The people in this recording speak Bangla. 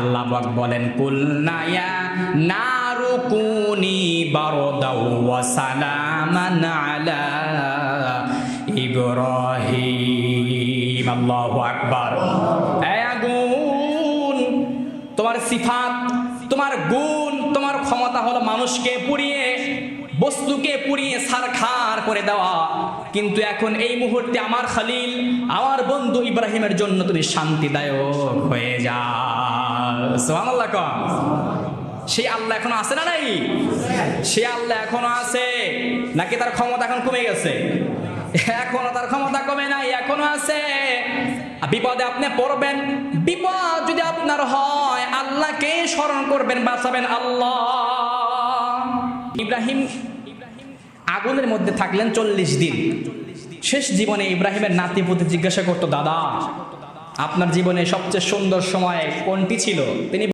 আল্লাহ পাক বলেন কুলনা ইয়া নারু কুনি বারদাও ওয়া সালামান আলা ইব্রাহিম। আল্লাহু আকবার। এই আগুন, তোমার সিফাত, তোমার গুণ, তোমার ক্ষমতা হলো মানুষকে পুড়িয়ে, বস্তুকে পুড়িয়ে ছারখার করে দেওয়া, কিন্তু এখন এই মুহূর্তে আমার খলিল, আমার বন্ধু ইব্রাহিমের জন্য তুমি শান্তিদায়ক হয়ে যাও। সুবহানাল্লাহ। সেই আল্লাহ এখনো আছে না নাই? সে আল্লাহ এখনো আছে নাকি তার ক্ষমতা এখন কমে গেছে? এখনো তার ক্ষমতা কমে নাই, এখনো আছে। বিপদে আপনি পড়বেন, বিপদ যদি আপনার হয় আল্লাহকে স্মরণ করবেন, বাঁচাবেন আল্লাহ। ইব্রাহিম আগুনের মধ্যে থাকলেন 40 দিন। শেষ জীবনে ইব্রাহিমের নাতিপুতি জিজ্ঞাসা করতো, দাদা আপনার জীবনে সবচেয়ে সুন্দর সময় কোনটি ছিল? তিনি